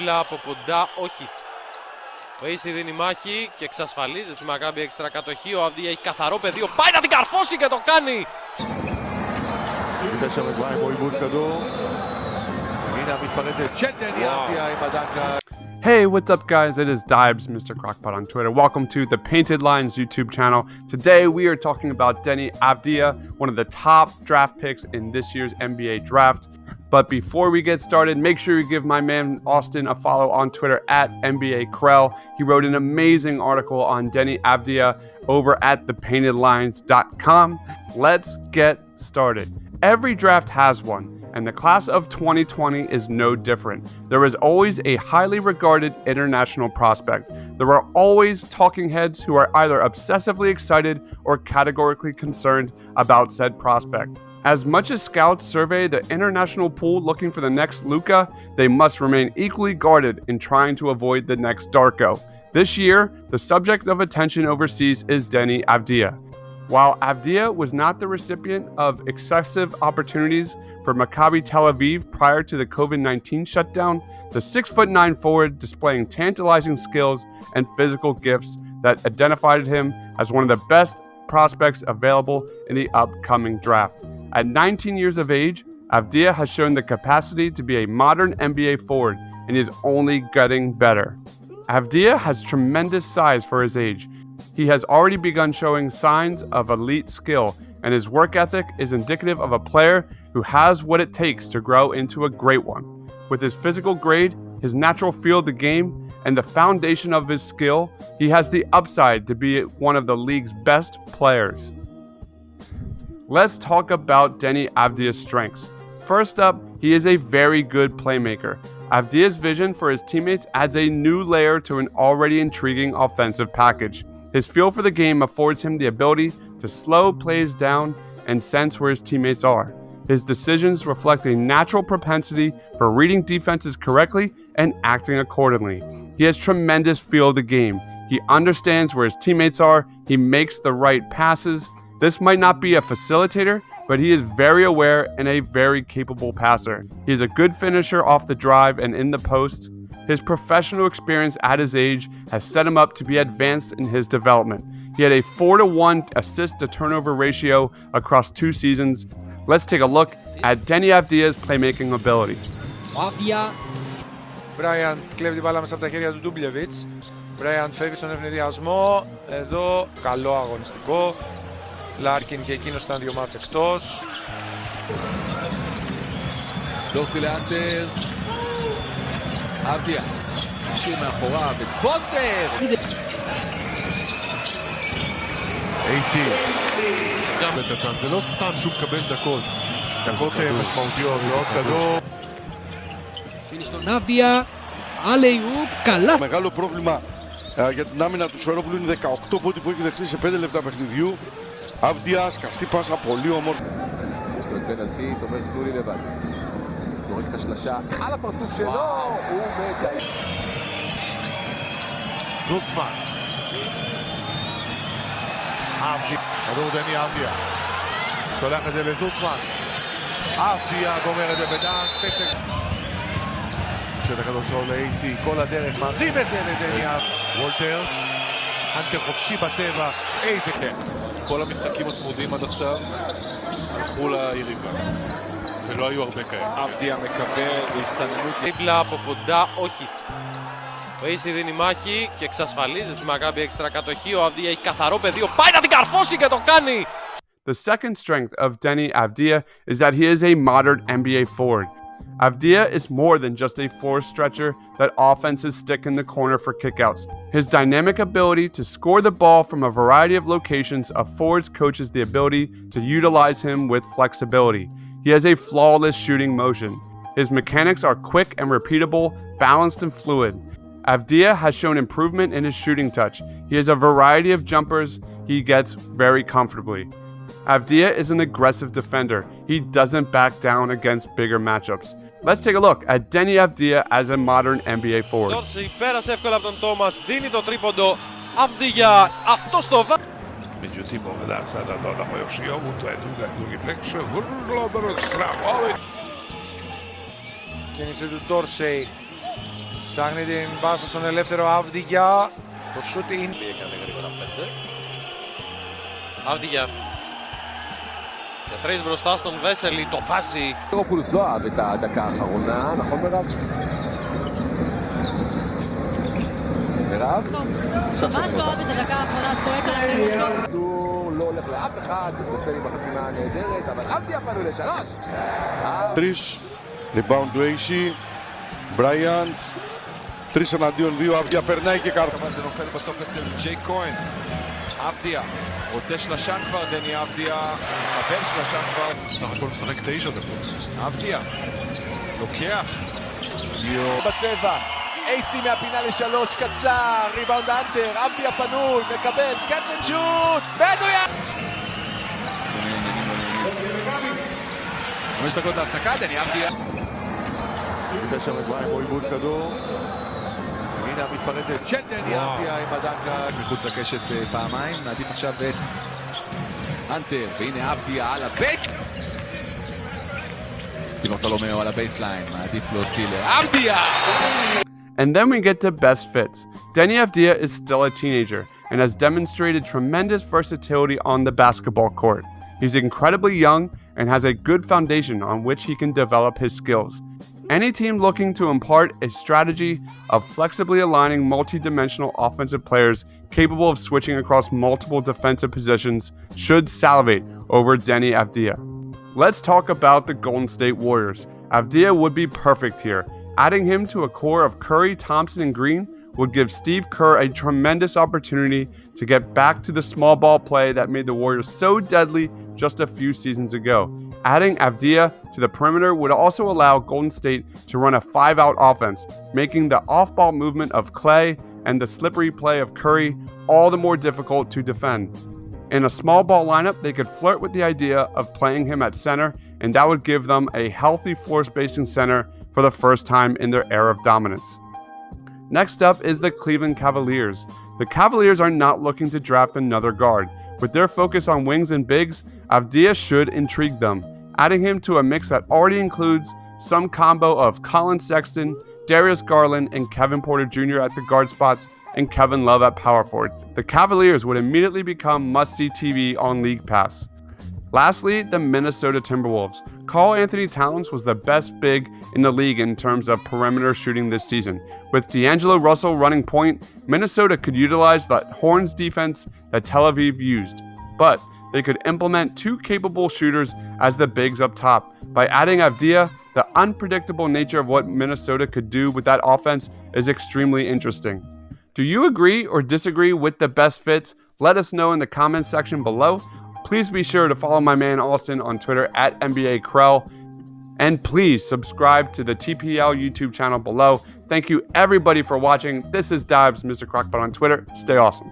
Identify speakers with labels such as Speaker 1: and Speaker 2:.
Speaker 1: Δίπλα από κοντά, όχι. Ο Ίσι δίνει μάχη και εξασφαλίζει στη Μακάμπι έξτρα κατοχή. Ο Αυδία έχει καθαρό πεδίο, πάει να την καρφώσει και το κάνει!
Speaker 2: Hey, what's up guys? It is Dibes, Mr. Crockpot on Twitter. Welcome to the Painted Lines YouTube channel. Today we are talking about Deni Avdija, one of the top draft picks in this year's NBA draft. But before we get started, make sure you give my man Austin a follow on Twitter at NBAKrell. He wrote an amazing article on Deni Avdija over at thepaintedlines.com. Let's get started. Every draft has one, and the class of 2020 is no different. There is always a highly regarded international prospect. There are always talking heads who are either obsessively excited or categorically concerned about said prospect. As much as scouts survey the international pool looking for the next Luka, they must remain equally guarded in trying to avoid the next Darko. This year, the subject of attention overseas is Deni Avdija. While Avdija was not the recipient of excessive opportunities for Maccabi Tel Aviv prior to the COVID-19 shutdown, the 6'9" forward displaying tantalizing skills and physical gifts that identified him as one of the best prospects available in the upcoming draft. At 19 years of age, Avdija has shown the capacity to be a modern NBA forward and is only getting better. Avdija has tremendous size for his age. He has already begun showing signs of elite skill, and his work ethic is indicative of a player who has what it takes to grow into a great one. With his physical grade, his natural feel of the game, and the foundation of his skill, he has the upside to be one of the league's best players. Let's talk about Deni Avdija's strengths. First up, he is a very good playmaker. Avdija's vision for his teammates adds a new layer to an already intriguing offensive package. His feel for the game affords him the ability to slow plays down and sense where his teammates are. His decisions reflect a natural propensity for reading defenses correctly and acting accordingly. He has tremendous feel of the game. He understands where his teammates are. He makes the right passes. This might not be a facilitator, but he is very aware and a very capable passer. He is a good finisher off the drive and in the post. His professional experience at his age has set him up to be advanced in his development. He had a 4-to-1 assist-to-turnover ratio across 2 seasons. Let's take a look at Deni Avdija's playmaking ability.
Speaker 3: Μπράιαν κλέβει την μπάλα μέσα από τα χέρια του Ντούμπλεβιτς. Μπράιαν φεύγει στον ευνηδιασμό. Εδώ καλό αγωνιστικό. Λάρκιν και εκείνος ήταν 2 μάτς εκτός.
Speaker 4: דורסי לאנטר. אבדיה. משאיר מאחוריו את פוסטר.
Speaker 5: AC. זה לא סתם שהוא מקבל דקות. דקות משמעותיות, לא כדור.
Speaker 6: στον Avdija, Alley-oop, καλά.
Speaker 7: Μεγάλο πρόβλημα για την άμυνα του Σφερόπουλου είναι 18 πόντοι που έχει δεχτεί σε 5 λεπτά παιχνιδιού. Avdija, σκαστή πάσα, πολύ όμορφη.
Speaker 4: στον πέναλτι, το μέρος του לבד. זורק את השלשה על הפרצוף שלו, הוא מדייק.
Speaker 5: זוסמן. כדור דני אבדיה. שולח את זה לזוסמן. אבדיה גומר את זה בדנק, פצק. שטח הכדור שלו לאייסי, כל הדרך, מרים את זה לדני אבדיה. וולטרס, אנטר חופשי בצבע, איזה כן.
Speaker 8: כל המשחקים הצמודים עד עכשיו הלכו ליריבה, ולא היו הרבה כאלה.
Speaker 3: Avdija מקבל בהסתננות.
Speaker 1: Δίπλα από κοντά, όχι. Ο Ίσι δίνει μάχη και εξασφαλίζει στη Μακάμπι έξτρα κατοχή. Ο Αυδία έχει καθαρό πεδίο, πάει να την καρφώσει και το κάνει!
Speaker 2: The second strength of Deni Avdija is that he is a modern NBA forward. Avdija is more than just a floor stretcher that offenses stick in the corner for kickouts. His dynamic ability to score the ball from a variety of locations affords coaches the ability to utilize him with flexibility. He has a flawless shooting motion. His mechanics are quick and repeatable, balanced and fluid. Avdija has shown improvement in his shooting touch. He has a variety of jumpers he gets very comfortably. Avdija is an aggressive defender. He doesn't back down against bigger matchups. Let's take a look at Deni Avdija as a modern NBA forward.
Speaker 1: Δόρση πέρασε εύκολα από τον Τόμας, δίνει το τρίποντο. Avdija, αυτό στο βάθος.
Speaker 9: Međutim, da sada dodamo još i ovu, to je drugi prekršaj, vrlo brz strah.
Speaker 3: Κίνηση του Ντόρσεϊ. Ψάχνει την πάσα στον ελεύθερο Avdija. Το σούτ είναι.
Speaker 1: Έκανε γρήγορα 5. Avdija. Για 3 μπροστά στον Βέσελη, το βάζει.
Speaker 4: Ο Πούλους לא אהב את הדקה האחרונה, נכון מירב? מירב?
Speaker 10: ממש לא אוהב את הדקה האחרונה, צועק על הכדור.
Speaker 4: הכדור לא הולך לאף אחד, מתבשל עם החסימה הנהדרת, אבל Avdija פנו לשלוש.
Speaker 7: 3, ריבאונד του Aishi, בריאנט, 3 εναντίον 2, Avdija περνάει και κάρτα.
Speaker 11: אבל זה נופל בסוף אצל ג'יי כהן. Avdija, רוצה שלשה כבר, דני Avdija, מקבל שלשה כבר.
Speaker 8: סך הכל משחק 9 דקות.
Speaker 11: Avdija, לוקח.
Speaker 4: בצבע, אייסי מהפינה לשלוש, קצר, ריבאונד אנטר, Avdija פנוי, מקבל, קאצ' אנד שוט, מדויק!
Speaker 11: 5 דקות להפסקה, דני Avdija.
Speaker 5: ניתן שם את בריים או איבוד כדור. הנה המתפרצת של דני Avdija עם הדנקה.
Speaker 11: מחוץ לקשת פעמיים, מעדיף עכשיו את אנטר, והנה Avdija על הבייס. ברטולומיאו על הבייסליין, מעדיף להוציא ל-Avdija!
Speaker 2: And then we get to best fits. Deni Avdija is still a teenager and has demonstrated tremendous versatility on the basketball court. He's incredibly young and has a good foundation on which he can develop his skills. Any team looking to impart a strategy of flexibly aligning multi-dimensional offensive players capable of switching across multiple defensive positions should salivate over Deni Avdija. Let's talk about the Golden State Warriors. Avdija would be perfect here. Adding him to a core of Curry, Thompson, and Green would give Steve Kerr a tremendous opportunity to get back to the small ball play that made the Warriors so deadly just a few seasons ago. Adding Avdija to the perimeter would also allow Golden State to run a 5-out offense, making the off-ball movement of Clay and the slippery play of Curry all the more difficult to defend. In a small ball lineup, they could flirt with the idea of playing him at center, and that would give them a healthy floor spacing center for the first time in their era of dominance. Next up is the Cleveland Cavaliers. The Cavaliers are not looking to draft another guard. With their focus on wings and bigs, Avdija should intrigue them. Adding him to a mix that already includes some combo of Colin Sexton, Darius Garland, and Kevin Porter Jr. at the guard spots, and Kevin Love at power forward, the Cavaliers would immediately become must-see TV on League Pass. Lastly, the Minnesota Timberwolves. Karl Anthony Towns was the best big in the league in terms of perimeter shooting this season. With D'Angelo Russell running point, Minnesota could utilize the Horns defense that Tel Aviv used, but they could implement 2 capable shooters as the bigs up top. By adding Avdija, the unpredictable nature of what Minnesota could do with that offense is extremely interesting. Do you agree or disagree with the best fits? Let us know in the comments section below. Please be sure to follow my man Austin on Twitter at NBA Krell. And please subscribe to the TPL YouTube channel below. Thank you everybody for watching. This is Dibes, Mr. Crockpot on Twitter. Stay awesome.